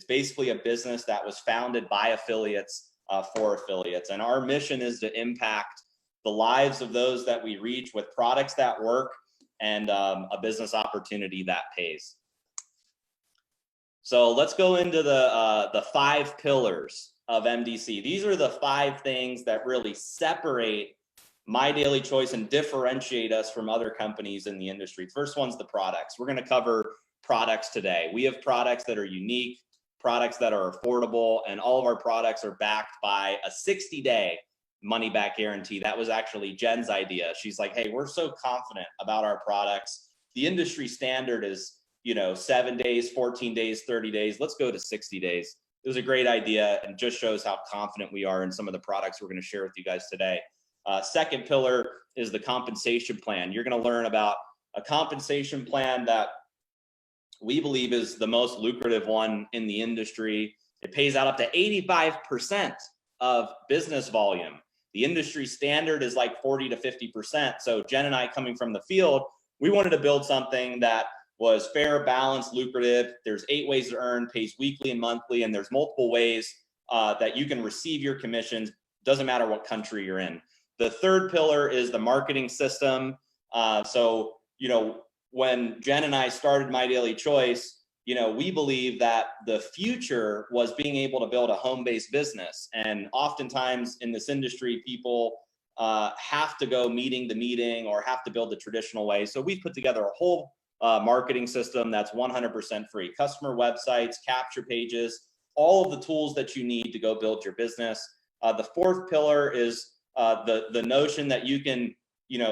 It's basically a business that was founded by affiliates for affiliates. And our mission is to impact the lives of those that we reach with products that work and a business opportunity that pays. So let's go into the 5 pillars of MDC. These are the 5 things that really separate My Daily Choice and differentiate us from other companies in the industry. First one's the products. We're going to cover products today. We have products that are unique, products that are affordable, and all of our products are backed by a 60-day money back guarantee. That was actually Jen's idea. She's like, hey, we're so confident about our products. The industry standard is 7 days, 14 days, 30 days. Let's go to 60 days. It was a great idea and just shows how confident we are in some of the products we're going to share with you guys today. Second pillar is the compensation plan. You're going to learn about a compensation plan that we believe is the most lucrative one in the industry. It pays out up to 85% of business volume. The industry standard is like 40 to 50%. So Jen and I, coming from the field, we wanted to build something that was fair, balanced, lucrative. There's 8 ways to earn, pays weekly and monthly, and there's multiple ways that you can receive your commissions. Doesn't matter what country you're in. The third pillar is the marketing system. When Jen and I started My Daily Choice, we believe that the future was being able to build a home-based business. And oftentimes in this industry, people have to go meeting to meeting or have to build the traditional way. So we've put together a whole marketing system that's 100% free. Customer websites, capture pages, all of the tools that you need to go build your business. The fourth pillar is the notion that you can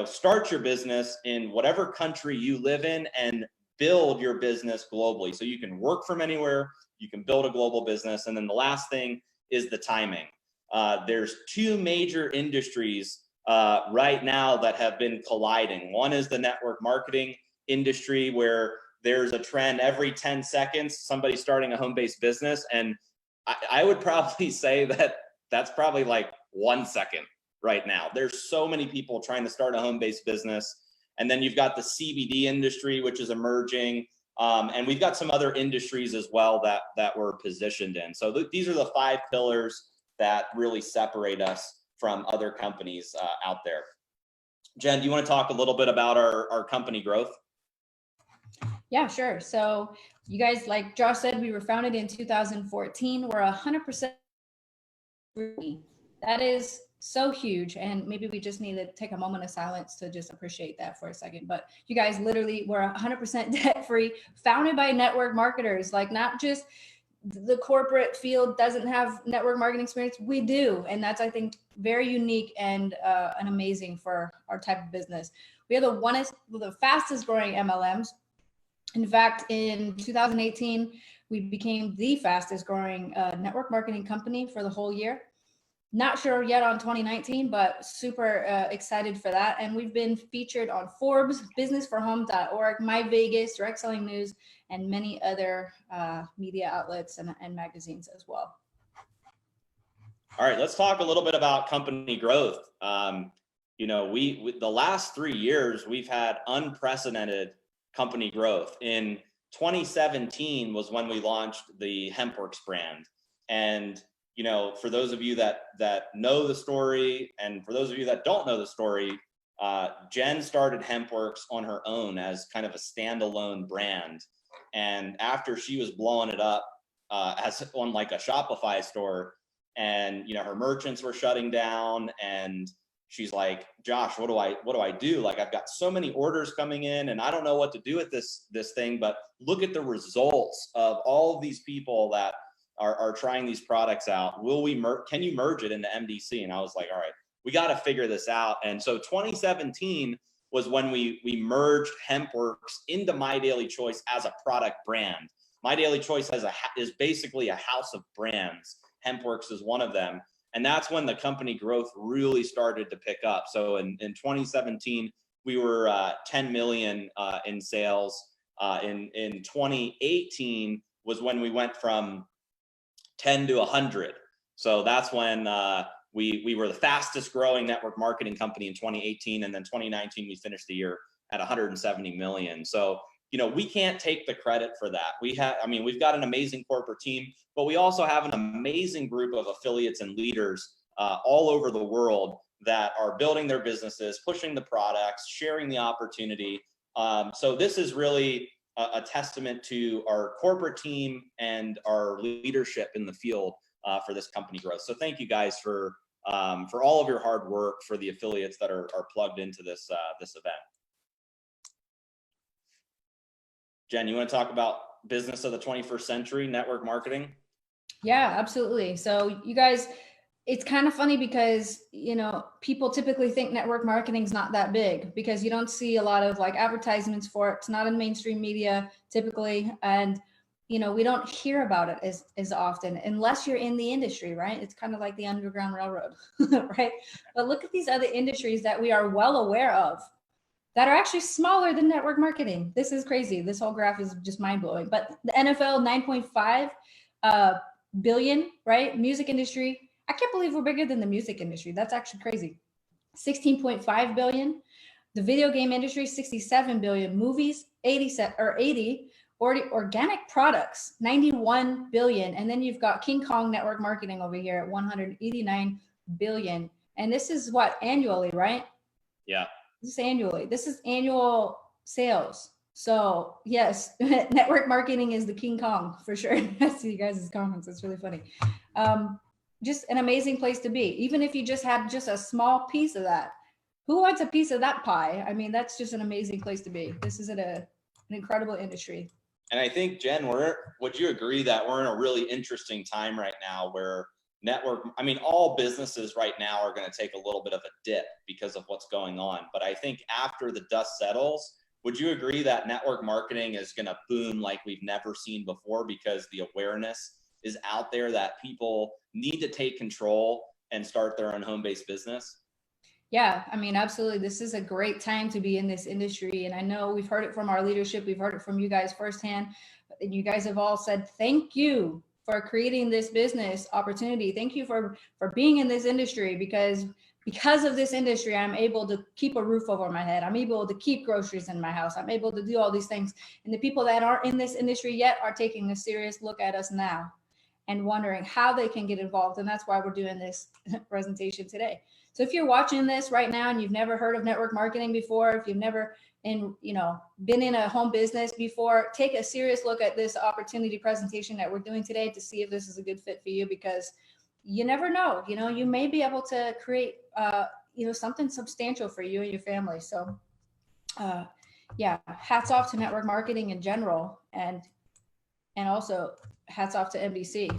start your business in whatever country you live in and build your business globally. So you can work from anywhere, you can build a global business. And then the last thing is the timing. There's 2 major industries right now that have been colliding. One is the network marketing industry, where there's a trend every 10 seconds, somebody starting a home-based business. And I would probably say that that's probably like 1 second right now. There's so many people trying to start a home-based business. And then you've got the CBD industry, which is emerging. And we've got some other industries as well that we're positioned in. So these are the 5 pillars that really separate us from other companies out there. Jen, do you want to talk a little bit about our company growth? Yeah, sure. So you guys, like Josh said, we were founded in 2014. We're 100% free. That is so huge. And maybe we just need to take a moment of silence to just appreciate that for a second. But you guys literally were 100% debt free, founded by network marketers, like not just the corporate field doesn't have network marketing experience. We do. And that's, I think, very unique and amazing for our type of business. We are the fastest growing MLMs. In fact, in 2018, we became the fastest growing network marketing company for the whole year. Not sure yet on 2019, but super excited for that. And we've been featured on Forbes, businessforhome.org, MyVegas, Direct Selling News, and many other media outlets and magazines as well. All right, let's talk a little bit about company growth. The last 3 years, we've had unprecedented company growth. In 2017 was when we launched the HempWorks brand. And for those of you that know the story, and for those of you that don't know the story, Jen started HempWorks on her own as kind of a standalone brand. And after she was blowing it up as on like a Shopify store, and her merchants were shutting down, and she's like, Josh, what do I do? Like, I've got so many orders coming in and I don't know what to do with this thing, but look at the results of all of these people that are trying these products out. Can you merge it into MDC? And I was like, all right, we got to figure this out. And so 2017 was when we merged HempWorks into My Daily Choice as a product brand. My Daily Choice is basically a house of brands. HempWorks is one of them. And that's when the company growth really started to pick up. So in 2017, we were 10 million in sales. In 2018 was when we went from 10 to 100. So that's when we were the fastest growing network marketing company in 2018. And then 2019, we finished the year at 170 million. So we can't take the credit for that. We've got an amazing corporate team, but we also have an amazing group of affiliates and leaders all over the world that are building their businesses, pushing the products, sharing the opportunity. So this is really a testament to our corporate team and our leadership in the field for this company growth. So thank you guys for all of your hard work, for the affiliates that are plugged into this event. Jen, you want to talk about business of the 21st century, network marketing? Yeah, absolutely. So you guys, it's kind of funny because, people typically think network marketing is not that big because you don't see a lot of like advertisements for it. It's not in mainstream media typically. And, we don't hear about it as often unless you're in the industry, right? It's kind of like the Underground Railroad, right? But look at these other industries that we are well aware of that are actually smaller than network marketing. This is crazy. This whole graph is just mind blowing. But the NFL, 9.5 billion, right? Music industry. I can't believe we're bigger than the music industry. That's actually crazy. 16.5 billion. The video game industry, 67 billion. Movies, 80. Organic products, 91 billion. And then you've got King Kong network marketing over here at 189 billion. And this is what, annually, right? Yeah. This is annually. This is annual sales. So yes, network marketing is the King Kong for sure. I see you guys' comments. It's really funny. Just an amazing place to be. Even if you just had just a small piece of that, who wants a piece of that pie? I mean, that's just an amazing place to be. This is an incredible industry. And I think, Jen, would you agree that we're in a really interesting time right now where all businesses right now are going to take a little bit of a dip because of what's going on. But I think after the dust settles, would you agree that network marketing is going to boom like we've never seen before because the awareness is out there that people need to take control and start their own home-based business? Yeah, absolutely. This is a great time to be in this industry. And I know we've heard it from our leadership. We've heard it from you guys firsthand. And you guys have all said, thank you for creating this business opportunity. Thank you for being in this industry because of this industry, I'm able to keep a roof over my head. I'm able to keep groceries in my house. I'm able to do all these things. And the people that aren't in this industry yet are taking a serious look at us now and wondering how they can get involved. And that's why we're doing this presentation today. So if you're watching this right now and you've never heard of network marketing before, if you've never been in a home business before, take a serious look at this opportunity presentation that we're doing today to see if this is a good fit for you, because you never know, you may be able to create, something substantial for you and your family. So hats off to network marketing in general, and also hats off to NBC.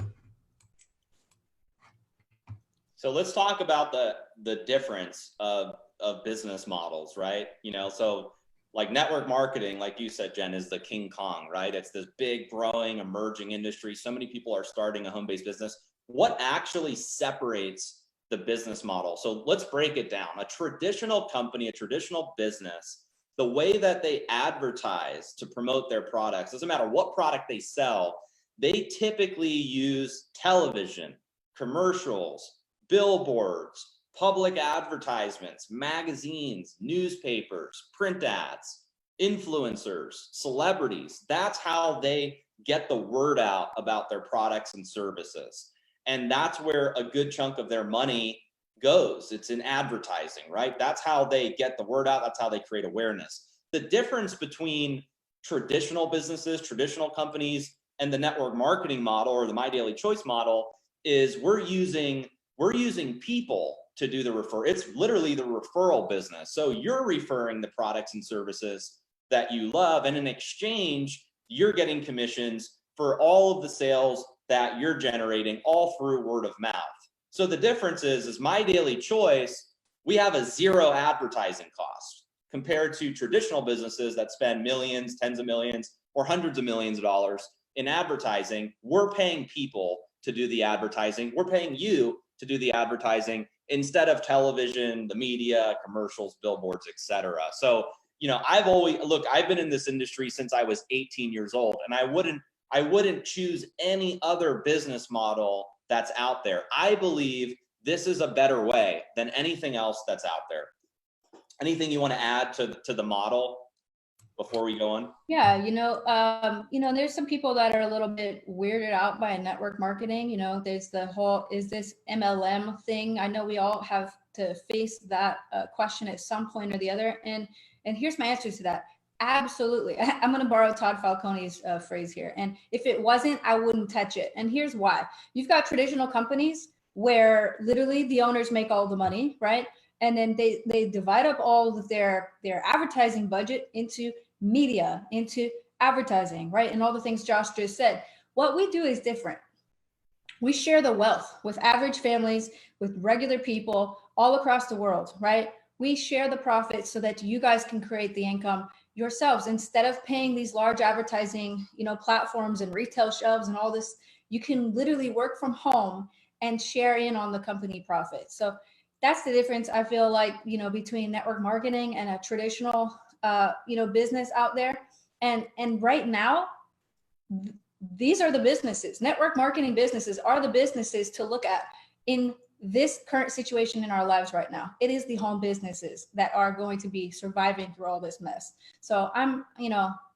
So let's talk about the difference of business models, right? So like network marketing, like you said, Jen, is the King Kong, right? It's this big, growing, emerging industry. So many people are starting a home-based business. What actually separates the business model? So let's break it down. A traditional company, a traditional business, the way that they advertise to promote their products, doesn't matter what product they sell, they typically use television, commercials, billboards, public advertisements, magazines, newspapers, print ads, influencers, celebrities. That's how they get the word out about their products and services. And that's where a good chunk of their money goes. It's in advertising, right? That's how they get the word out. That's how they create awareness. The difference between traditional businesses, traditional companies, and the network marketing model or the My Daily Choice model is we're using people to do the refer. It's literally the referral business. So you're referring the products and services that you love, and in exchange, you're getting commissions for all of the sales that you're generating, all through word of mouth. So the difference is My Daily Choice, we have a zero advertising cost compared to traditional businesses that spend millions, tens of millions, or hundreds of millions of dollars in advertising. We're paying people to do the advertising. We're paying you to do the advertising instead of television, the media, commercials, billboards, etc. So, I've been in this industry since I was 18 years old, and I wouldn't choose any other business model that's out there. I believe this is a better way than anything else that's out there. Anything you want to add to the model before we go on? Yeah, there's some people that are a little bit weirded out by network marketing. There's the whole, is this MLM thing? I know we all have to face that question at some point or the other. And here's my answer to that. Absolutely. I'm going to borrow Todd Falcone's phrase here. And if it wasn't, I wouldn't touch it. And here's why. You've got traditional companies where literally the owners make all the money, right? And then they divide up all of their advertising budget into media, into advertising, right? And all the things Josh just said. What we do is different. We share the wealth with average families, with regular people all across the world, right? We share the profits so that you guys can create the income yourselves. Instead of paying these large advertising, platforms and retail shelves and all this, you can literally work from home and share in on the company profit. So that's the difference, I feel like, between network marketing and a traditional, business out there. And right now, these are the businesses. Network marketing businesses are the businesses to look at in this current situation in our lives right now. It is the home businesses that are going to be surviving through all this mess. So I'm,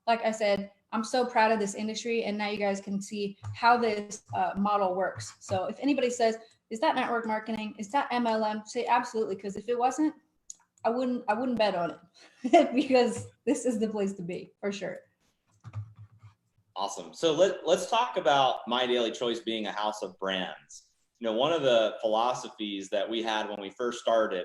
like I said, I'm so proud of this industry, and now you guys can see how this model works. So if anybody says, is that network marketing? Is that MLM? Say absolutely, because if it wasn't, I wouldn't bet on it because this is the place to be for sure. Awesome. So let's talk about My Daily Choice being a house of brands. One of the philosophies that we had when we first started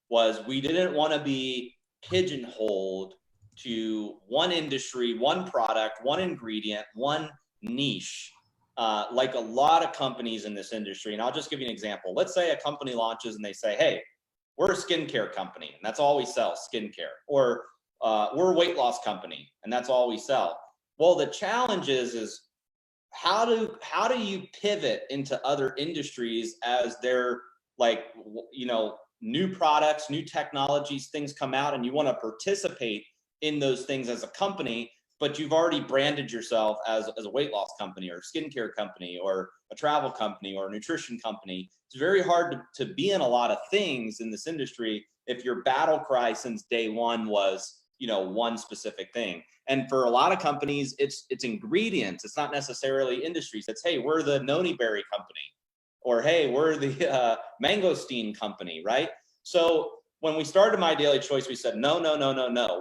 was we didn't want to be pigeonholed to one industry, one product, one ingredient, one niche, like a lot of companies in this industry. And I'll just give you an example. Let's say a company launches and they say, hey, we're a skincare company and that's all we sell, skincare. Or we're a weight loss company and that's all we sell. Well, the challenge is how do you pivot into other industries as they're like, new products, new technologies, things come out and you want to participate in those things as a company, but you've already branded yourself as a weight loss company or a skincare company or a travel company or a nutrition company. It's very hard to be in a lot of things in this industry if your battle cry since day one was, one specific thing. And for a lot of companies, it's ingredients. It's not necessarily industries. It's, hey, we're the noni berry company, or hey, we're the mangosteen company, right? So when we started My Daily Choice, we said, no.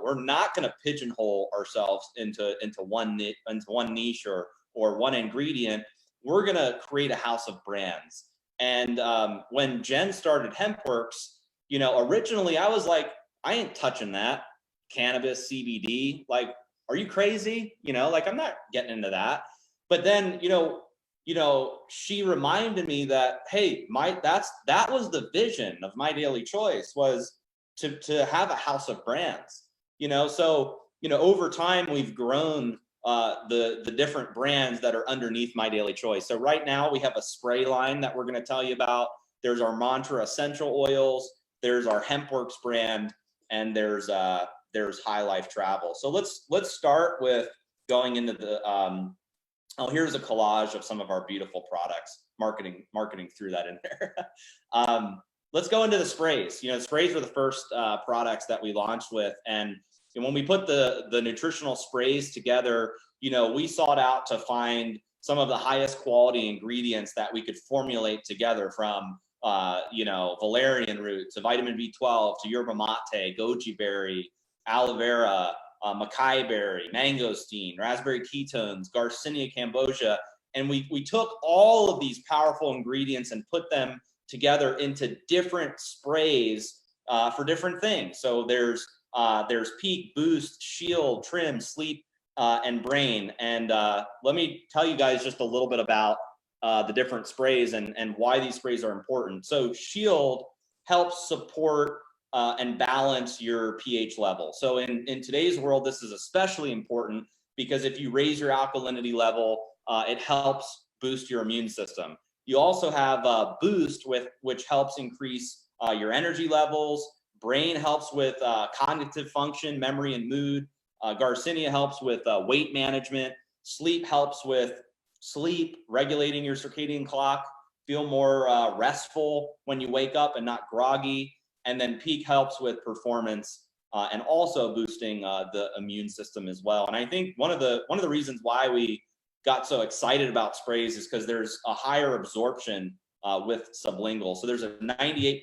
We're not going to pigeonhole ourselves into one niche or one ingredient. We're going to create a house of brands. And when Jen started HempWorks, originally I was like, I ain't touching that. Cannabis, CBD, like, are you crazy? I'm not getting into that. But then, she reminded me that, hey, that was the vision of My Daily Choice, was to have a house of brands, so, over time we've grown the different brands that are underneath My Daily Choice. So right now we have a spray line that we're going to tell you about. There's our Mantra essential oils. There's our HempWorks brand, and there's High Life Travel. So let's start with going into the here's a collage of some of our beautiful products, marketing through that in there. Let's go into the sprays. Sprays were the first products that we launched with, and when we put the nutritional sprays together, we sought out to find some of the highest quality ingredients that we could formulate together, from valerian root to vitamin B12 to yerba mate, goji berry, aloe vera, acai berry, mangosteen, raspberry ketones, Garcinia cambogia. And we took all of these powerful ingredients and put them together into different sprays for different things. So there's Peak, Boost, Shield, Trim, Sleep, and Brain. And let me tell you guys just a little bit about the different sprays and why these sprays are important. So Shield helps support and balance your pH level. So in today's world, this is especially important because if you raise your alkalinity level, it helps boost your immune system. You also have Boost, which helps increase your energy levels. Brain helps with cognitive function, memory, and mood. Garcinia helps with weight management. Sleep helps with sleep, regulating your circadian clock, feel more restful when you wake up and not groggy. And then Peak helps with performance and also boosting the immune system as well. And I think one of the reasons why we got so excited about sprays is because there's a higher absorption with sublingual. So there's a 98%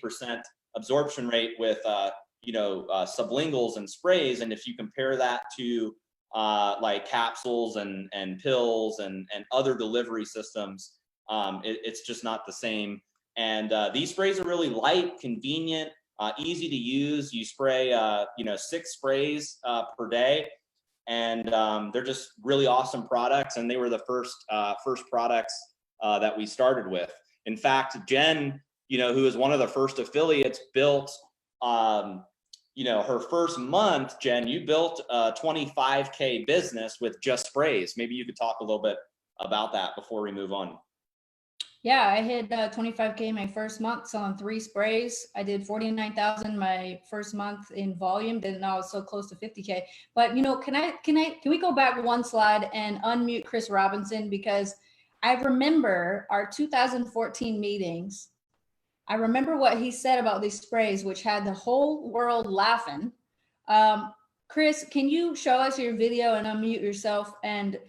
absorption rate with sublinguals and sprays, and if you compare that to like capsules and pills and other delivery systems, it's just not the same. And these sprays are really light, convenient, easy to use. You spray 6 sprays per day, and they're just really awesome products. And they were the first products that we started with. In fact, Jen, who is one of the first affiliates, built her first month. Jen, you built a 25K business with just sprays. Maybe you could talk a little bit about that before we move on. Yeah, I hit 25K my first month selling 3 sprays. I did 49,000 my first month in volume. Didn't know I was so close to 50K. But can we go back one slide and unmute Chris Robinson, because I remember our 2014 meetings. I remember what he said about these sprays, which had the whole world laughing. Chris, can you show us your video and unmute yourself? And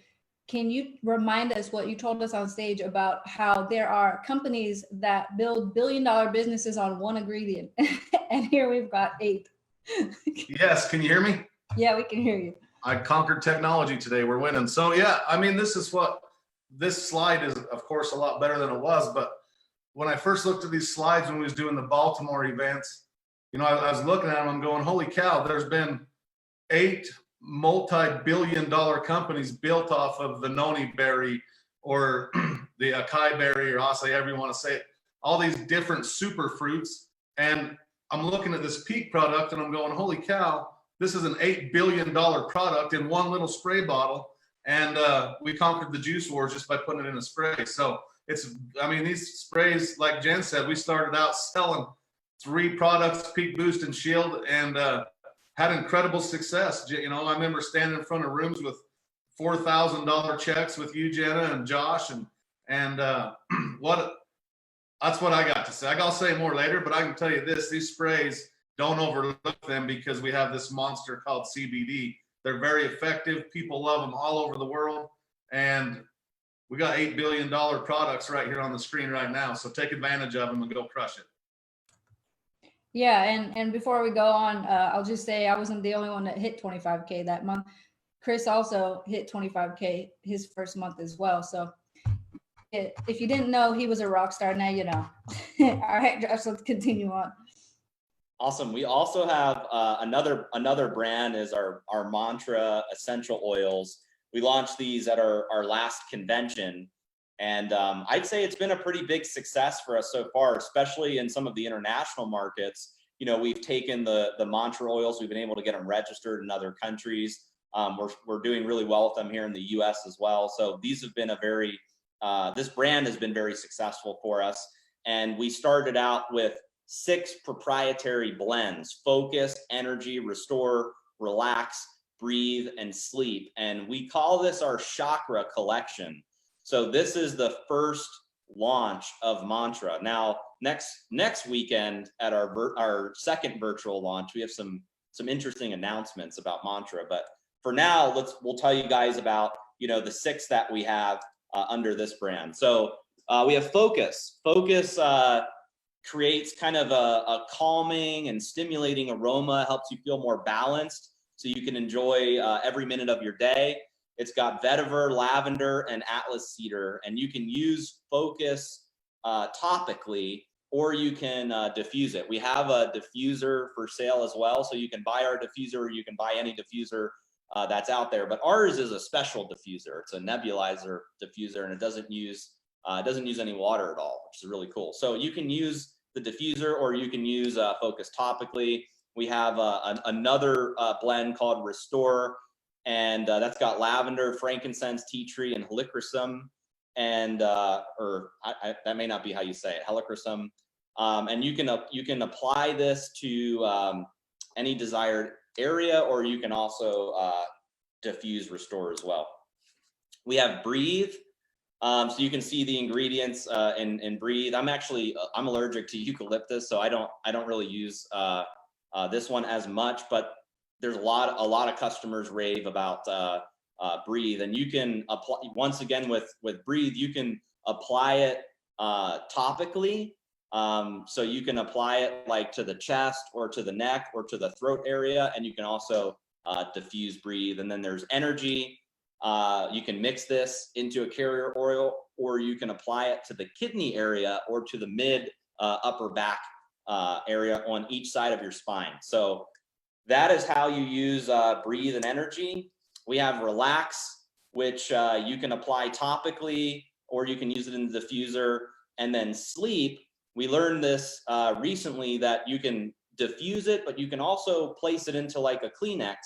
can you remind us what you told us on stage about how there are companies that build billion-dollar businesses on one ingredient? And here we've got 8. Yes, can you hear me? Yeah, we can hear you. I conquered technology today. We're winning. So yeah, I mean, this slide is, of course, a lot better than it was. But when I first looked at these slides when we was doing the Baltimore events, I was looking at them, I'm going, holy cow, there's been 8 multi-billion-dollar companies built off of the noni berry or the acai berry, or acai, however you want to say it, all these different super fruits. And I'm looking at this peak product and I'm going, holy cow, this is an $8 billion product in one little spray bottle. And we conquered the juice wars just by putting it in a spray. So these sprays, like Jen said, we started out selling 3 products, Peak Boost and Shield, and had incredible success. I remember standing in front of rooms with $4,000 checks with you, Jenna, and Josh, and that's what I got to say. I'll say more later, but I can tell you this: these sprays, don't overlook them, because we have this monster called CBD. They're very effective. People love them all over the world, and we got $8 billion products right here on the screen right now. So take advantage of them and go crush it. Yeah, and before we go on, I'll just say I wasn't the only one that hit 25K that month. Chris also hit 25K his first month as well. So if you didn't know he was a rock star, now you know. All right, Josh, let's continue on. Awesome. We also have another brand is our Mantra essential oils. We launched these at our last convention, and I'd say it's been a pretty big success for us so far, especially in some of the international markets. We've taken the Mantra oils, we've been able to get them registered in other countries. We're doing really well with them here in the US as well. So these have been this brand has been very successful for us. And we started out with 6 proprietary blends: focus, energy, restore, relax, breathe, and sleep. And we call this our chakra collection. So this is the first launch of Mantra. Now, next weekend at our second virtual launch, we have some interesting announcements about Mantra. But for now, we'll tell you guys about the 6 that we have under this brand. So we have Focus. Focus creates kind of a calming and stimulating aroma, helps you feel more balanced, so you can enjoy every minute of your day. It's got vetiver, lavender, and atlas cedar, and you can use Focus topically, or you can diffuse it. We have a diffuser for sale as well, so you can buy our diffuser, or you can buy any diffuser that's out there. But ours is a special diffuser. It's a nebulizer diffuser, and it doesn't use any water at all, which is really cool. So you can use the diffuser, or you can use Focus topically. We have another blend called Restore, and that's got lavender, frankincense, tea tree, and helichrysum, and that may not be how you say it, helichrysum. And you can apply this to any desired area, or you can also diffuse, restore as well. We have Breathe. So you can see the ingredients in Breathe. I'm allergic to eucalyptus, so I don't really use this one as much. But there's a lot of customers rave about Breathe, and you can apply, once again, with Breathe, you can apply it topically. So you can apply it like to the chest or to the neck or to the throat area, and you can also diffuse Breathe. And then there's Energy. You can mix this into a carrier oil, or you can apply it to the kidney area or to the mid upper back area on each side of your spine. So that is how you use Breathe and Energy. We have Relax, which you can apply topically, or you can use it in the diffuser. And then Sleep, we learned this recently, that you can diffuse it, but you can also place it into like a Kleenex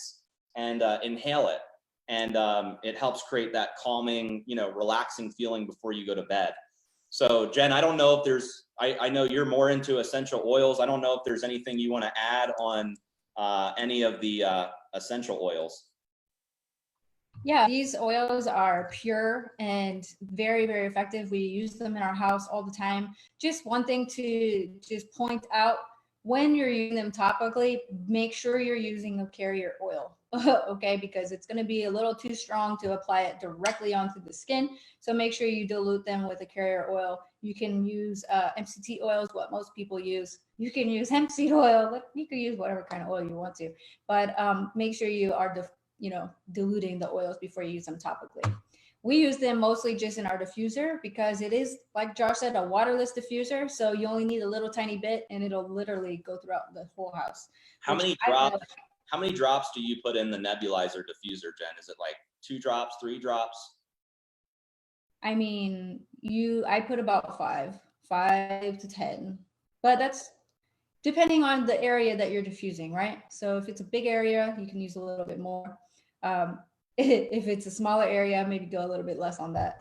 and inhale it. And it helps create that calming, relaxing feeling before you go to bed. So Jen, I don't know if there's, I know you're more into essential oils. I don't know if there's anything you want to add on any of the essential oils. Yeah, these oils are pure and very, very effective. We use them in our house all the time. Just one thing to just point out, when you're using them topically, make sure you're using a carrier oil, okay? Because it's going to be a little too strong to apply it directly onto the skin. So make sure you dilute them with a carrier oil. You can use MCT oil is what most people use. You can use hemp seed oil. You can use whatever kind of oil you want to, but make sure you are diluting the oils before you use them topically. We use them mostly just in our diffuser because it is, like Josh said, a waterless diffuser. So you only need a little tiny bit and it'll literally go throughout the whole house. How many drops do you put in the nebulizer diffuser, Jen? Is it like 2 drops, 3 drops? I mean, I put about 5 to 10, but that's depending on the area that you're diffusing, right? So if it's a big area, you can use a little bit more. If it's a smaller area, maybe go a little bit less on that,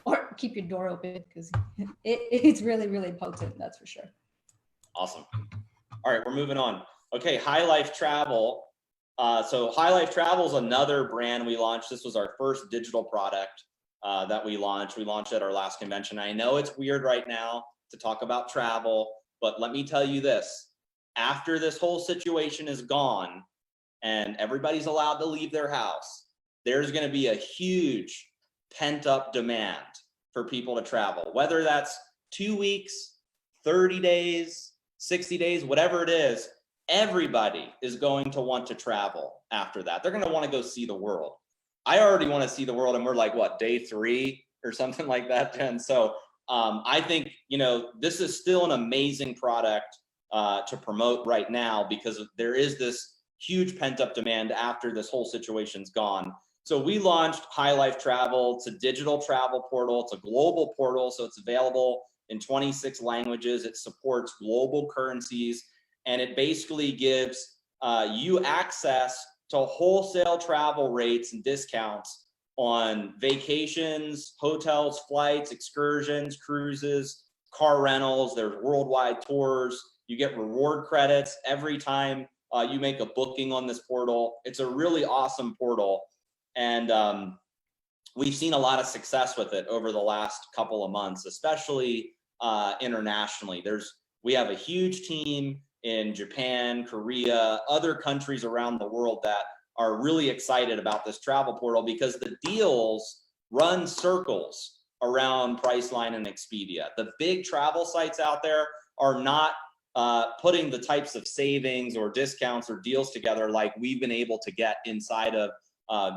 or keep your door open because it's really, really potent. That's for sure. Awesome. All right, we're moving on. Okay, High Life Travel. So High Life Travel is another brand we launched. This was our first digital product that we launched. We launched at our last convention. I know it's weird right now to talk about travel, but let me tell you this. After this whole situation is gone and everybody's allowed to leave their house, there's going to be a huge pent-up demand for people to travel, whether that's 2 weeks, 30 days, 60 days, whatever it is. Everybody is going to want to travel after that. They're going to want to go see the world. I already want to see the world, and we're like, what, day 3 or something like that, Jen? So I think, this is still an amazing product to promote right now because there is this huge pent-up demand after this whole situation's gone. So we launched High Life Travel. It's a digital travel portal. It's a global portal, so it's available in 26 languages. It supports global currencies, and it basically gives you access to wholesale travel rates and discounts on vacations, hotels, flights, excursions, cruises, car rentals. There's worldwide tours. You get reward credits every time you make a booking on this portal. It's a really awesome portal, and we've seen a lot of success with it over the last couple of months, especially internationally. We have a huge team in Japan, Korea, other countries around the world that are really excited about this travel portal because the deals run circles around Priceline and Expedia. The big travel sites out there are not putting the types of savings or discounts or deals together like we've been able to get inside of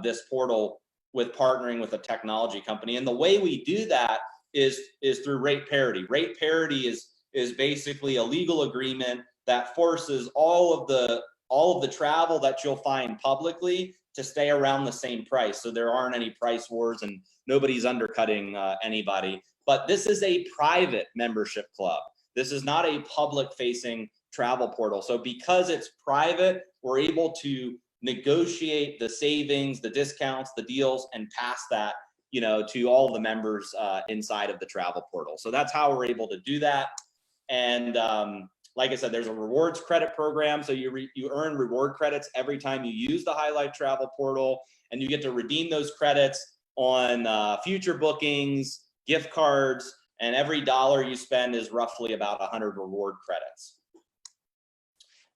this portal with partnering with a technology company. And the way we do that is through rate parity. Rate parity is basically a legal agreement that forces all of the travel that you'll find publicly to stay around the same price. So there aren't any price wars and nobody's undercutting anybody. But this is a private membership club. This is not a public-facing travel portal. So because it's private, we're able to negotiate the savings, the discounts, the deals, and pass that, to all the members inside of the travel portal. So that's how we're able to do that. And like I said, there's a rewards credit program. So you earn reward credits every time you use the High Life Travel portal, and you get to redeem those credits on future bookings, gift cards, and every dollar you spend is roughly about 100 reward credits.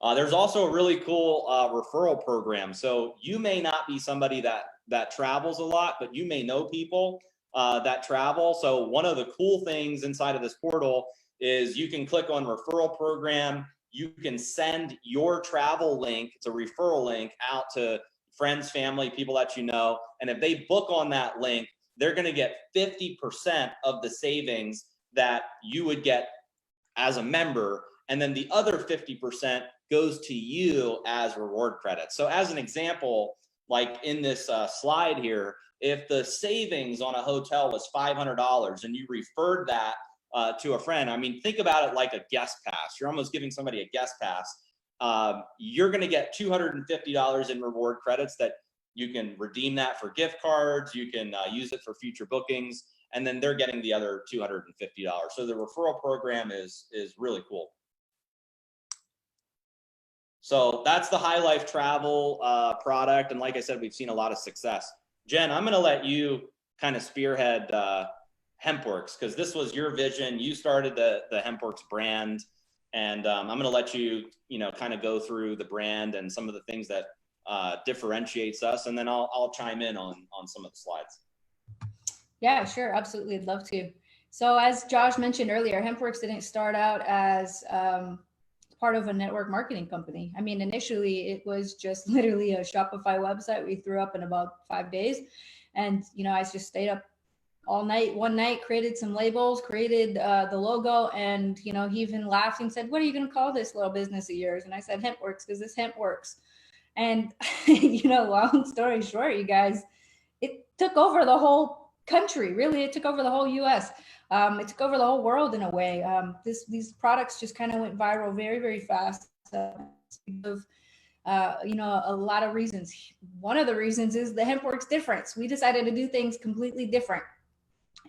There's also a really cool referral program. So you may not be somebody that travels a lot, but you may know people that travel. So one of the cool things inside of this portal is you can click on referral program. You can send your travel link, it's a referral link, out to friends, family, people that you know. And if they book on that link, they're going to get 50% of the savings that you would get as a member. And then the other 50% goes to you as reward credits. So as an example, like in this slide here, if the savings on a hotel was $500 and you referred that to a friend, I mean, think about it like a guest pass. You're almost giving somebody a guest pass. You're going to get $250 in reward credits that you can redeem that for gift cards. You can use it for future bookings, and then they're getting the other $250. So the referral program is really cool. So that's the High Life Travel product. And like I said, we've seen a lot of success. Jen, I'm going to let you kind of spearhead HempWorks, because this was your vision. You started the HempWorks brand. And I'm going to let you, kind of go through the brand and some of the things that differentiates us. And then I'll chime in on some of the slides. Yeah, sure. Absolutely. I'd love to. So as Josh mentioned earlier, HempWorks didn't start out as part of a network marketing company. I mean, initially it was just literally a Shopify website we threw up in about 5 days. And, I just stayed up all night, one night, created some labels, created the logo. And, he even laughed and said, "What are you going to call this little business of yours?" And I said, "HempWorks, because this hemp works." And, long story short, you guys, it took over the whole country. Really, it took over the whole US. It took over the whole world in a way. These products just kind of went viral very, very fast. Of a lot of reasons. One of the reasons is the HempWorks difference. We decided to do things completely different.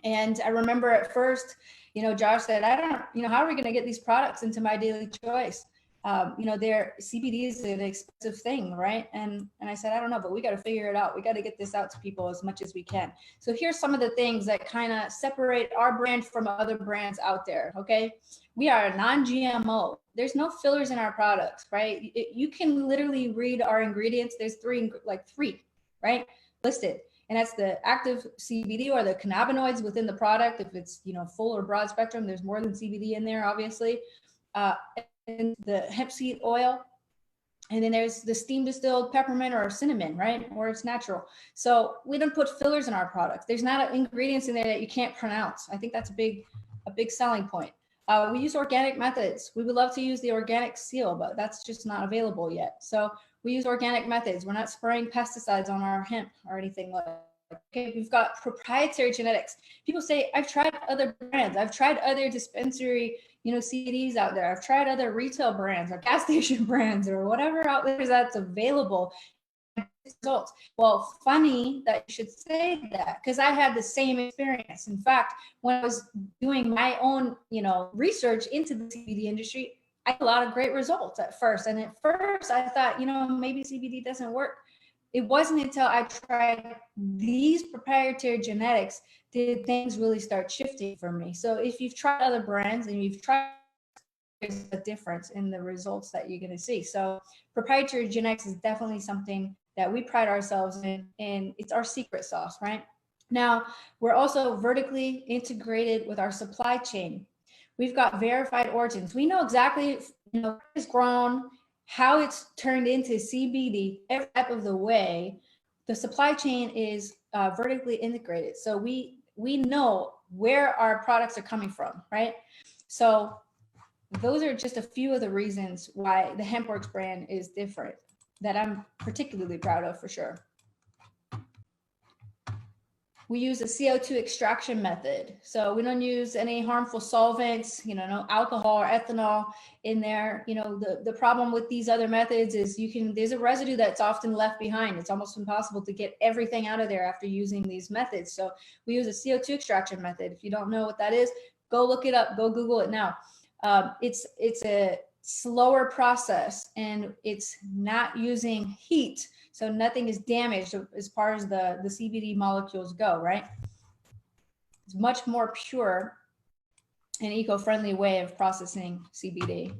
And I remember at first, Josh said, how are we going to get these products into my daily choice? Their CBD is an expensive thing, right? And I said, I don't know, but we got to figure it out. We got to get this out to people as much as we can. So here's some of the things that kind of separate our brand from other brands out there. Okay. We are non-GMO. There's no fillers in our products, right? You can literally read our ingredients. There's three, right? Listed. And that's the active CBD or the cannabinoids within the product. If it's, full or broad spectrum, there's more than CBD in there, obviously. And the hemp seed oil. And then there's the steam distilled peppermint or cinnamon, right? Or it's natural. So we don't put fillers in our products. There's not ingredients in there that you can't pronounce. I think that's a big selling point. We use organic methods. We would love to use the organic seal, but that's just not available yet. So we use organic methods. We're not spraying pesticides on our hemp or anything like that. Okay, we've got proprietary genetics. People say, I've tried other brands. I've tried other dispensary, CBDs out there. I've tried other retail brands or gas station brands or whatever out there that's available. Results. Well, funny that you should say that, because I had the same experience. In fact, when I was doing my own, research into the CBD industry, I had a lot of great results at first. And at first I thought, maybe CBD doesn't work. It wasn't until I tried these proprietary genetics did things really start shifting for me. So if you've tried other brands and you've tried, there's a difference in the results that you're going to see. So proprietary genetics is definitely something that we pride ourselves in, and it's our secret sauce, right? Now, we're also vertically integrated with our supply chain. We've got verified origins. We know exactly, where it's grown, how it's turned into CBD, every step of the way. The supply chain is vertically integrated. So we know where our products are coming from, right? So those are just a few of the reasons why the HempWorks brand is different, that I'm particularly proud of, for sure. We use a CO2 extraction method. So we don't use any harmful solvents, no alcohol or ethanol in there. The problem with these other methods is there's a residue that's often left behind. It's almost impossible to get everything out of there after using these methods. So we use a CO2 extraction method. If you don't know what that is, go look it up, go Google it now. It's a slower process, and it's not using heat. So nothing is damaged as far as the CBD molecules go, right? It's much more pure and eco-friendly way of processing CBD.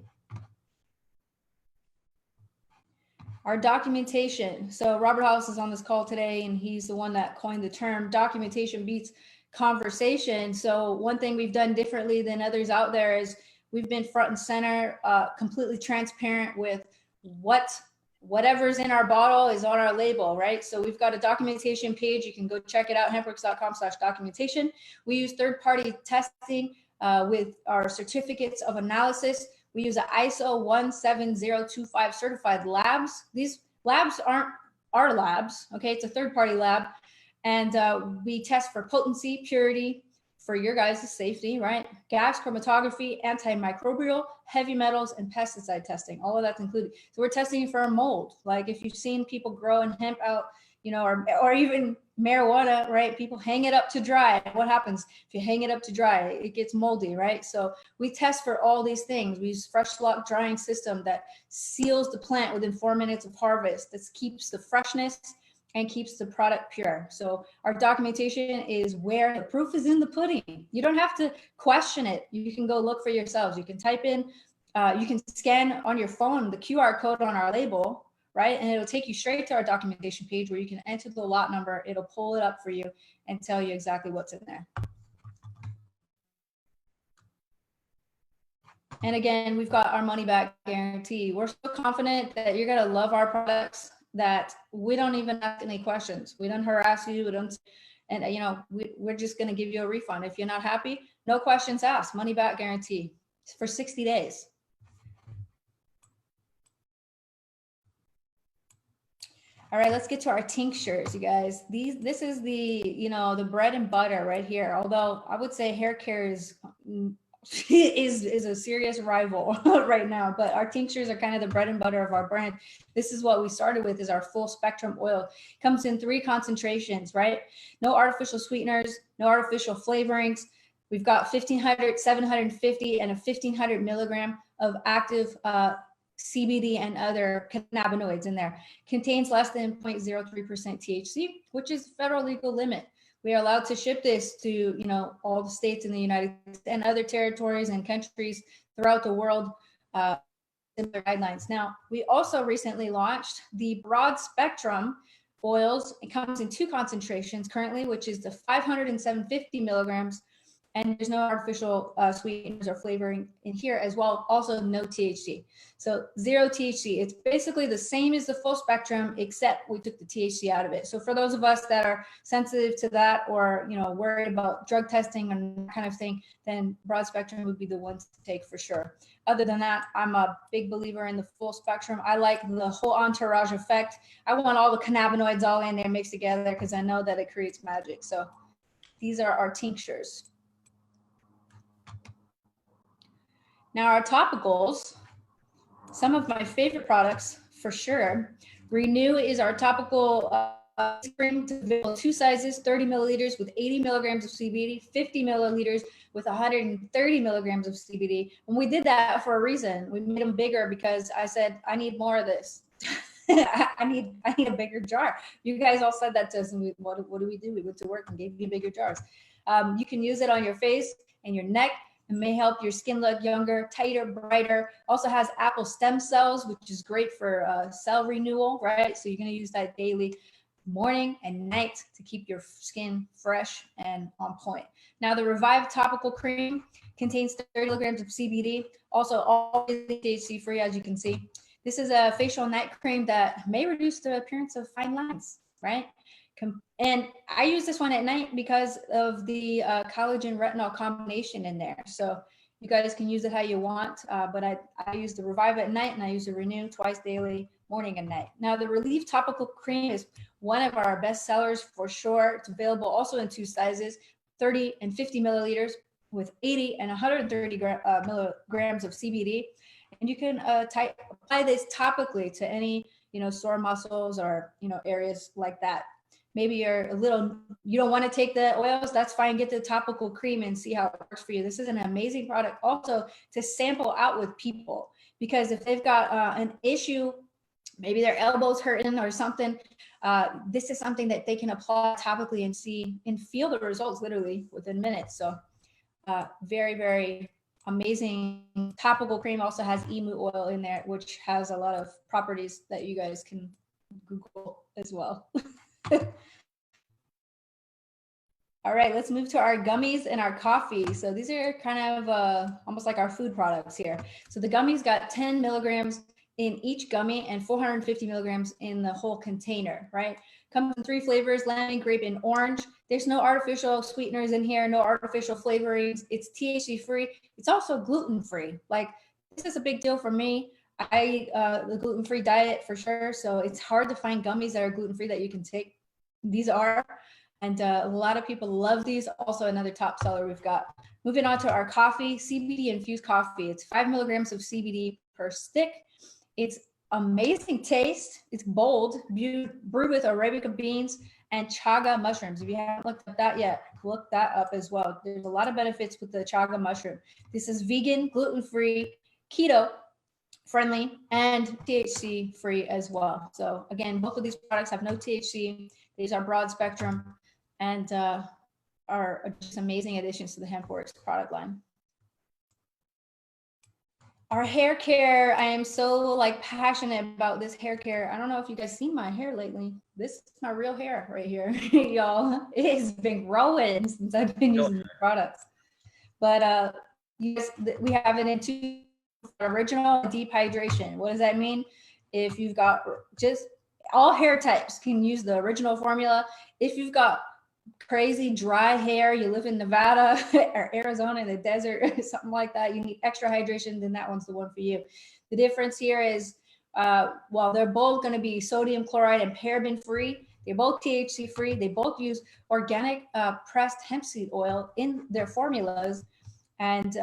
Our documentation. So Robert House is on this call today, and he's the one that coined the term documentation beats conversation. So one thing we've done differently than others out there is we've been front and center, completely transparent with whatever's in our bottle is on our label, right? So we've got a documentation page. You can go check it out, hempworks.com/documentation. We use third-party testing with our certificates of analysis. We use an ISO 17025 certified labs. These labs aren't our labs, okay? It's a third-party lab. And we test for potency, purity, for your guys' safety, right? Gas chromatography, antimicrobial, heavy metals, and pesticide testing. All of that's included. So we're testing for a mold. Like if you've seen people growing hemp out, you know, or even marijuana, right? People hang it up to dry. What happens if you hang it up to dry? It gets moldy, right? So we test for all these things. We use fresh lock drying system that seals the plant within 4 minutes of harvest. That keeps the freshness and keeps the product pure. So our documentation is where the proof is in the pudding. You don't have to question it. You can go look for yourselves. You can type in, you can scan on your phone the QR code on our label, right? And it'll take you straight to our documentation page where you can enter the lot number. It'll pull it up for you and tell you exactly what's in there. And again, we've got our money back guarantee. We're so confident that you're gonna love our products that we don't even ask any questions. We don't harass you. We don't, and you know, we're just going to give you a refund. If you're not happy, no questions asked, money back guarantee for 60 days. All right, let's get to our tinctures, you guys. This is the, you know, the bread and butter right here. Although I would say hair care is a serious rival right now, but our tinctures are kind of the bread and butter of our brand. This is what we started with, is our full spectrum oil. Comes in 3 concentrations, right? No artificial sweeteners, no artificial flavorings. We've got 1500, 750, and a 1500 milligram of active CBD and other cannabinoids in there. Contains less than 0.03% THC, which is federal legal limit. We are allowed to ship this to, you know, all the states in the United States and other territories and countries throughout the world, similar guidelines. Now, we also recently launched the broad spectrum oils. It comes in 2 concentrations currently, which is the 500 and 750 milligrams. And there's no artificial sweeteners or flavoring in here as well. Also no THC. So 0 THC. It's basically the same as the full spectrum, except we took the THC out of it. So for those of us that are sensitive to that, or, you know, worried about drug testing and that kind of thing, then broad spectrum would be the ones to take for sure. Other than that, I'm a big believer in the full spectrum. I like the whole entourage effect. I want all the cannabinoids all in there mixed together because I know that it creates magic. So these are our tinctures. Now our topicals, some of my favorite products for sure. Renew is our topical cream, available 2 sizes, 30 milliliters with 80 milligrams of CBD, 50 milliliters with 130 milligrams of CBD. And we did that for a reason. We made them bigger because I said, I need more of this. I need a bigger jar. You guys all said that to us, and what do we do? We went to work and gave you bigger jars. You can use it on your face and your neck. It may help your skin look younger, tighter, brighter. Also has apple stem cells, which is great for cell renewal, right? So you're going to use that daily, morning and night, to keep your skin fresh and on point. Now, the Revive Topical Cream contains 30 milligrams of CBD, also all THC free, as you can see. This is a facial night cream that may reduce the appearance of fine lines, right? And I use this one at night because of the collagen retinol combination in there. So you guys can use it how you want, but I use the Revive at night, and I use the Renew twice daily, morning and night. Now, the Relief Topical Cream is one of our best sellers for sure. It's available also in 2 sizes, 30 and 50 milliliters with 80 and 130 milligrams of CBD. And you can apply this topically to any, you know, sore muscles or, you know, areas like that. Maybe you're you don't want to take the oils, that's fine. Get the topical cream and see how it works for you. This is an amazing product also to sample out with people, because if they've got an issue, maybe their elbow's hurting or something, this is something that they can apply topically and see and feel the results literally within minutes. So very, very amazing topical cream also has emu oil in there, which has a lot of properties that you guys can Google as well. All right, let's move to our gummies and our coffee. So these are kind of almost like our food products here. So the gummies got 10 milligrams in each gummy and 450 milligrams in the whole container, right? Comes in 3 flavors, lemon, grape, and orange. There's no artificial sweeteners in here, no artificial flavorings. It's THC free. It's also gluten free. Like, this is a big deal for me. The gluten free diet for sure. So it's hard to find gummies that are gluten free that you can take. These are. And a lot of people love these. Also another top seller we've got. Moving on to our coffee, CBD infused coffee. It's 5 milligrams of CBD per stick. It's amazing taste. It's bold, brewed with Arabica beans and chaga mushrooms. If you haven't looked at that yet, look that up as well. There's a lot of benefits with the chaga mushroom. This is vegan, gluten-free, keto friendly, and THC free as well. So again, both of these products have no THC. These are broad spectrum and are just amazing additions to the HempWorks product line. Our hair care, I am so like passionate about this hair care. I don't know if you guys seen my hair lately. This is my real hair right here, y'all. It has been growing since I've been using these products. But yes, we have it in 2 original and deep hydration. What does that mean? If you've got just all hair types can use the original formula. If you've got crazy dry hair, you live in Nevada or Arizona in the desert or something like that, you need extra hydration, then that one's the one for you. The difference here is while they're both going to be sodium chloride and paraben free, they're both THC free, they both use organic pressed hemp seed oil in their formulas. And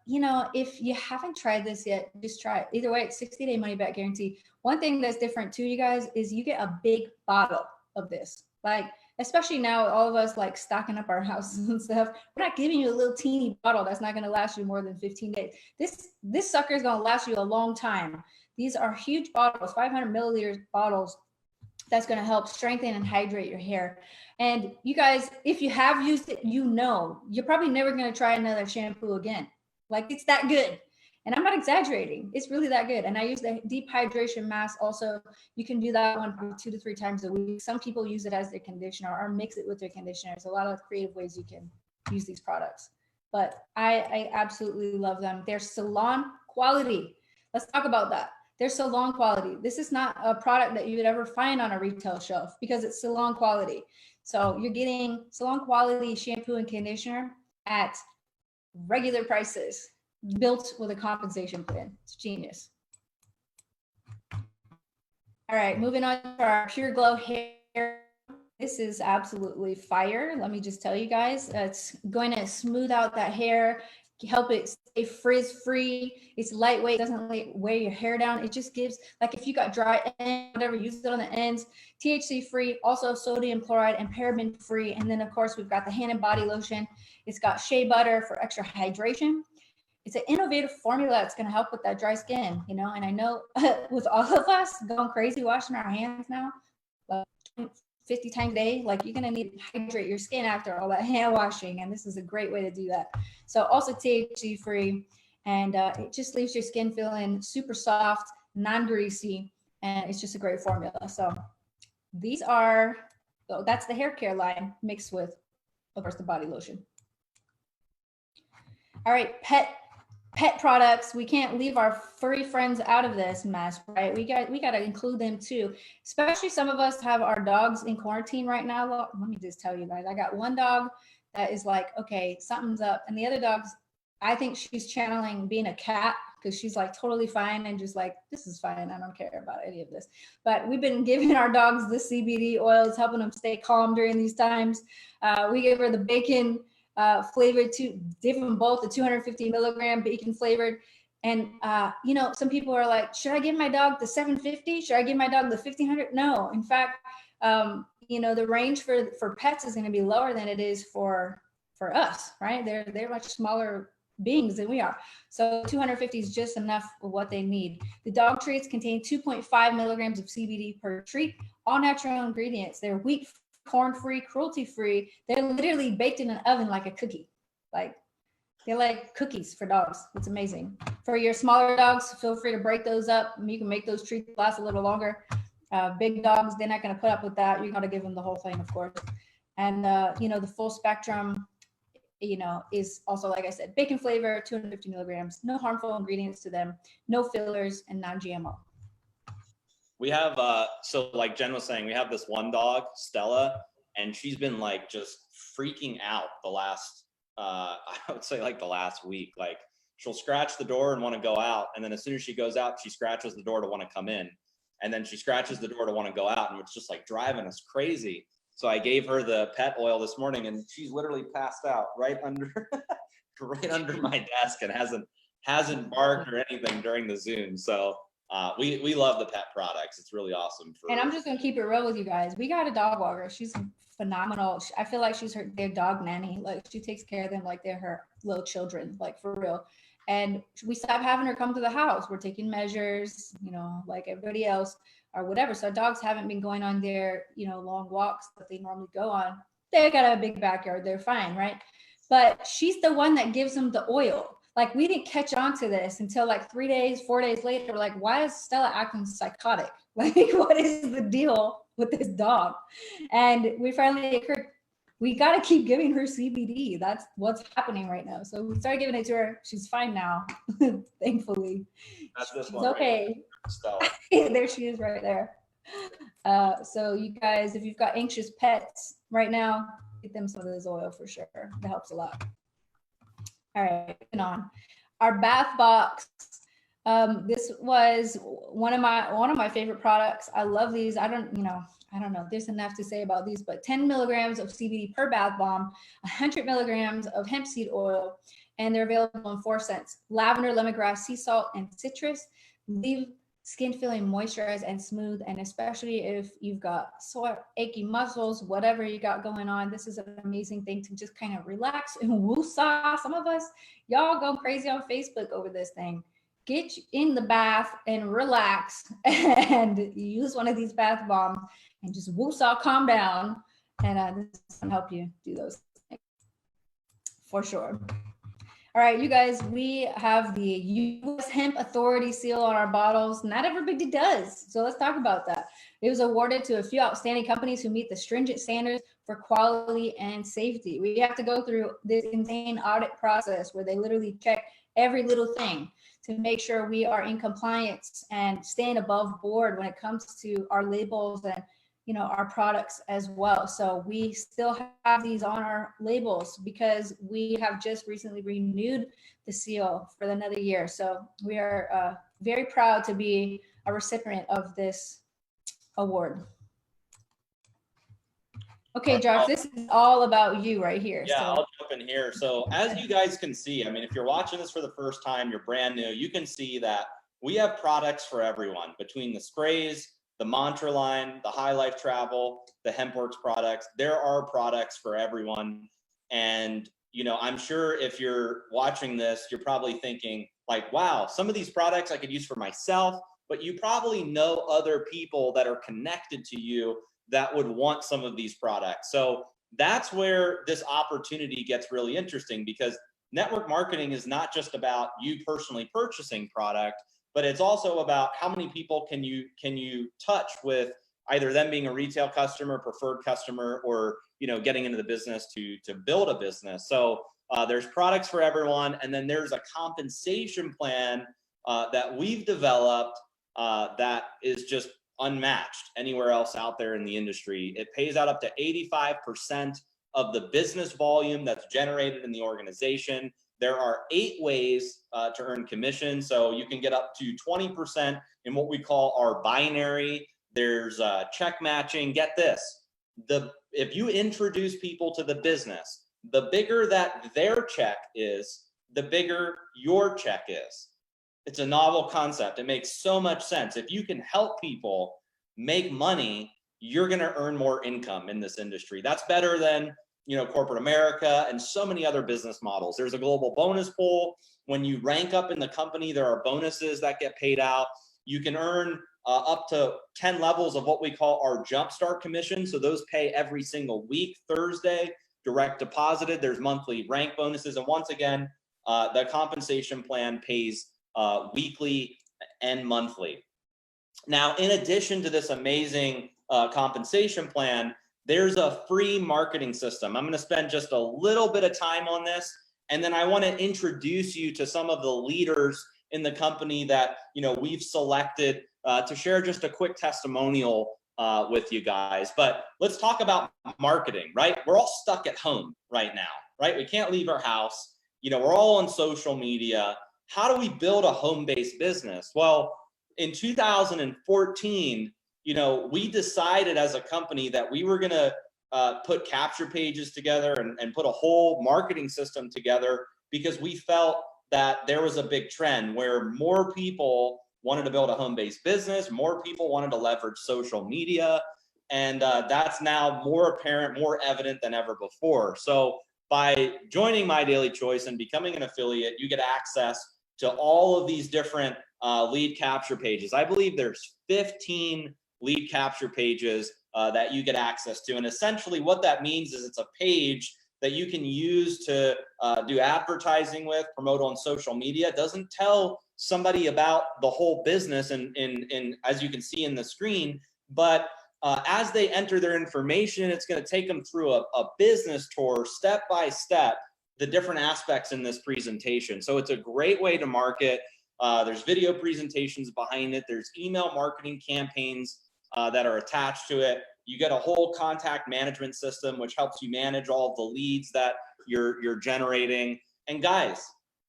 you know, if you haven't tried this yet, just try it. Either way, it's 60-day money back guarantee. One thing that's different too, you guys, is you get a big bottle of this. Like, especially now, all of us like stocking up our houses and stuff. We're not giving you a little teeny bottle that's not going to last you more than 15 days. This sucker is going to last you a long time. These are huge bottles, 500 milliliters bottles. That's going to help strengthen and hydrate your hair. And you guys, if you have used it, you know, you're probably never going to try another shampoo again. Like, it's that good. And I'm not exaggerating. It's really that good. And I use the deep hydration mask also. You can do that one 2 to 3 times a week. Some people use it as their conditioner or mix it with their conditioner. There's a lot of creative ways you can use these products. But I absolutely love them. They're salon quality. Let's talk about that. They're salon quality. This is not a product that you would ever find on a retail shelf because it's salon quality. So you're getting salon quality shampoo and conditioner at regular prices, built with a compensation plan. It's genius. All right, moving on to our Pure Glow hair. This is absolutely fire. Let me just tell you guys, it's going to smooth out that hair, help it stay frizz-free. It's lightweight, doesn't weigh your hair down. It just gives, like if you got dry ends, whatever, use it on the ends. THC-free, also sodium chloride and paraben-free. And then, of course, we've got the hand and body lotion. It's got shea butter for extra hydration. It's an innovative formula that's going to help with that dry skin, you know. And I know with all of us going crazy washing our hands now, 50 times a day, like you're going to need to hydrate your skin after all that hand washing. And this is a great way to do that. So also THC free, and it just leaves your skin feeling super soft, non-greasy, and it's just a great formula. So these are, that's the hair care line mixed with, of course, the body lotion. All right, pet products. We can't leave our furry friends out of this mess, right? We got to include them too. Especially some of us have our dogs in quarantine right now. Well, let me just tell you guys, I got one dog that is like, okay, something's up, and the other dog's, I think she's channeling being a cat because she's like totally fine and just like, this is fine, I don't care about any of this. But we've been giving our dogs the CBD oils, helping them stay calm during these times. We gave her the bacon flavored, to give them both the 250 milligram bacon flavored. And you know, some people are like, should I give my dog the 750? Should I give my dog the 1500? No, in fact, you know, the range for pets is going to be lower than it is for us, right? They're much smaller beings than we are. So 250 is just enough of what they need. The dog treats contain 2.5 milligrams of CBD per treat, all natural ingredients. They're wheat, corn-free, cruelty-free. They're literally baked in an oven like a cookie. Like, They're like cookies for dogs. It's amazing. For your smaller dogs, feel free to break those up. You can make those treats last a little longer. Big dogs, they're not going to put up with that. You got to give them the whole thing, of course. And the full spectrum, is also, like I said, bacon flavor, 250 milligrams, no harmful ingredients to them, no fillers, and non-GMO. We have, so like Jen was saying, we have this one dog, Stella, and she's been like just freaking out the last, I would say like the last week. Like she'll scratch the door and want to go out. And then as soon as she goes out, she scratches the door to want to come in. And then she scratches the door to want to go out. And it's just like driving us crazy. So I gave her the pet oil this morning and she's literally passed out right under, right under my desk and hasn't barked or anything during the Zoom. So we love the pet products. It's really awesome. And I'm just gonna keep it real with you guys. We got a dog walker. She's phenomenal. I feel like she's their dog nanny. Like she takes care of them like they're her little children, like for real. And we stopped having her come to the house. We're taking measures, like everybody else or whatever. So dogs haven't been going on their, long walks that they normally go on. They got a big backyard. They're fine, right? But she's the one that gives them the oil. Like we didn't catch on to this until like 3 days, 4 days later. We're like, why is Stella acting psychotic? Like, what is the deal with this dog? And we finally occurred, we got to keep giving her CBD. That's what's happening right now. So we started giving it to her. She's fine now, thankfully. That's this She's one. okay. Stella. There she is right there. So you guys, if you've got anxious pets right now, get them some of this oil for sure. That helps a lot. All right, moving on. Our bath box. This was one of my favorite products. I love these. I don't know. There's enough to say about these, but 10 milligrams of CBD per bath bomb, 100 milligrams of hemp seed oil, and they're available in 4 scents: lavender, lemongrass, sea salt, and citrus. Leave skin feeling moisturized and smooth, and especially if you've got sore, achy muscles, whatever you got going on, this is an amazing thing to just kind of relax and woosah. Some of us, y'all go crazy on Facebook over this thing. Get in the bath and relax and use one of these bath bombs and just woosah, calm down, and this can help you do those things for sure. All right, you guys, we have the U.S. Hemp Authority seal on our bottles. Not everybody does, so let's talk about that. It was awarded to a few outstanding companies who meet the stringent standards for quality and safety. We have to go through this insane audit process where they literally check every little thing to make sure we are in compliance and staying above board when it comes to our labels and our products as well. So we still have these on our labels because we have just recently renewed the seal for another year. So we are very proud to be a recipient of this award. Okay, Josh, this is all about you right here. Yeah, so. I'll jump in here. So as you guys can see, I mean, if you're watching this for the first time, you're brand new, you can see that we have products for everyone. Between the sprays, the Mantra line, the High Life Travel, the HempWorks products, there are products for everyone. And, I'm sure if you're watching this, you're probably thinking like, wow, some of these products I could use for myself, but you probably know other people that are connected to you that would want some of these products. So that's where this opportunity gets really interesting, because network marketing is not just about you personally purchasing product, but it's also about how many people can you touch with either them being a retail customer, preferred customer, or getting into the business to build a business. So there's products for everyone, and then there's a compensation plan that we've developed that is just unmatched anywhere else out there in the industry. It pays out up to 85% of the business volume that's generated in the organization. There are 8 ways to earn commission. So you can get up to 20% in what we call our binary. There's check matching. Get this. If you introduce people to the business, the bigger that their check is, the bigger your check is. It's a novel concept. It makes so much sense. If you can help people make money, you're going to earn more income in this industry. That's better than corporate America and so many other business models. There's a global bonus pool. When you rank up in the company, there are bonuses that get paid out. You can earn up to 10 levels of what we call our Jumpstart commission. So those pay every single week, Thursday, direct deposited. There's monthly rank bonuses. And once again, the compensation plan pays weekly and monthly. Now, in addition to this amazing compensation plan, there's a free marketing system. I'm going to spend just a little bit of time on this, and then I want to introduce you to some of the leaders in the company that we've selected to share just a quick testimonial with you guys. But let's talk about marketing, right? We're all stuck at home right now, right? We can't leave our house. We're all on social media. How do we build a home-based business? Well, in 2014, we decided as a company that we were going to put capture pages together and put a whole marketing system together, because we felt that there was a big trend where more people wanted to build a home-based business, more people wanted to leverage social media, and that's now more apparent, more evident than ever before. So by joining My Daily Choice and becoming an affiliate, you get access to all of these different lead capture pages. I believe there's 15 lead capture pages that you get access to. And essentially what that means is it's a page that you can use to do advertising with, promote on social media. It doesn't tell somebody about the whole business and as you can see in the screen, but as they enter their information, it's going to take them through a business tour, step by step, the different aspects in this presentation. So it's a great way to market. There's video presentations behind it. There's email marketing campaigns that are attached to it. You get a whole contact management system, which helps you manage all of the leads that you're generating. And guys,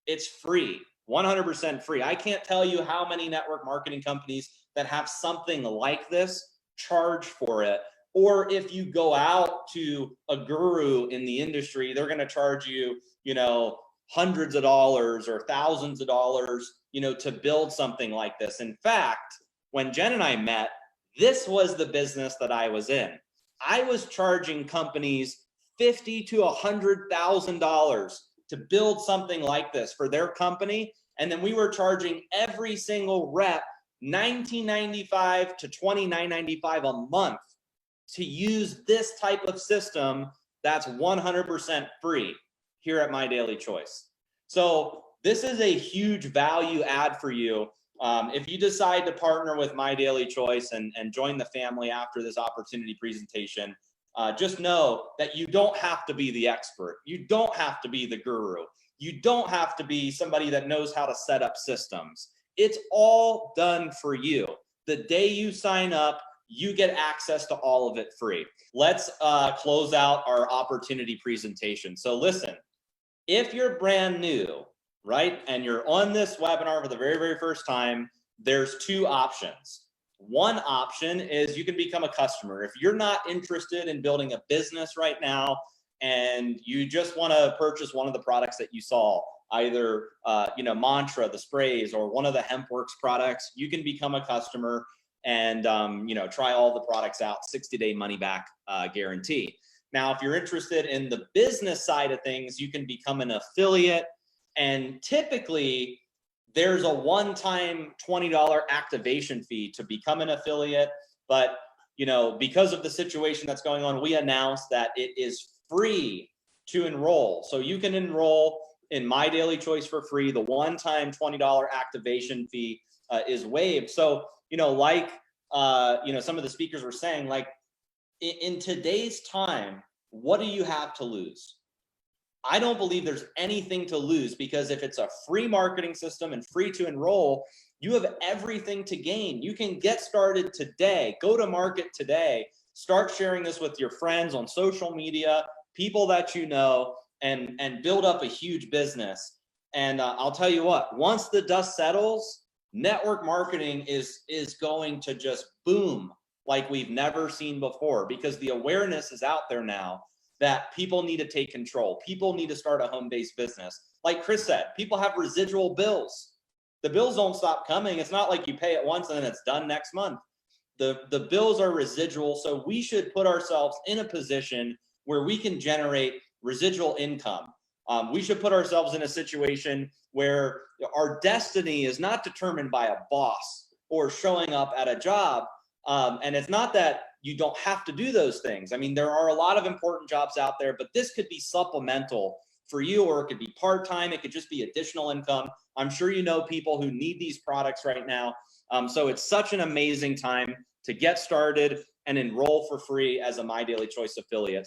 it's free, 100% free. I can't tell you how many network marketing companies that have something like this charge for it. Or if you go out to a guru in the industry, they're going to charge you, hundreds of dollars or thousands of dollars, to build something like this. In fact, when Jen and I met, this was the business that I was in. I was charging companies $50,000 to $100,000 to build something like this for their company. And then we were charging every single rep $19.95 to $29.95 a month to use this type of system that's 100% free here at My Daily Choice. So this is a huge value add for you. If you decide to partner with My Daily Choice and join the family after this opportunity presentation, just know that you don't have to be the expert. You don't have to be the guru. You don't have to be somebody that knows how to set up systems. It's all done for you. The day you sign up, you get access to all of it free. Let's close out our opportunity presentation. So listen, if you're brand new, right, and you're on this webinar for the very, very first time, there's two options. One option is you can become a customer. If you're not interested in building a business right now and you just want to purchase one of the products that you saw, either Mantra, the sprays, or one of the HempWorks products, you can become a customer and try all the products out, 60-day money back guarantee. Now, if you're interested in the business side of things, you can become an affiliate. And typically, there's a one-time $20 activation fee to become an affiliate. But, because of the situation that's going on, we announced that it is free to enroll. So you can enroll in My Daily Choice for free. The one-time $20 activation fee is waived. So, some of the speakers were saying, like, in today's time, what do you have to lose? I don't believe there's anything to lose, because if it's a free marketing system and free to enroll, you have everything to gain. You can get started today, go to market today, start sharing this with your friends on social media, people that you know, and build up a huge business. And I'll tell you what, once the dust settles, network marketing is going to just boom like we've never seen before, because the awareness is out there now that people need to take control. People need to start a home-based business. Like Chris said, people have residual bills. The bills don't stop coming. It's not like you pay it once and then it's done next month. The bills are residual, so we should put ourselves in a position where we can generate residual income. We should put ourselves in a situation where our destiny is not determined by a boss or showing up at a job. And it's not that you don't have to do those things. I mean, there are a lot of important jobs out there, but this could be supplemental for you, or it could be part-time. It could just be additional income. I'm sure you know people who need these products right now. So it's such an amazing time to get started and enroll for free as a My Daily Choice affiliate.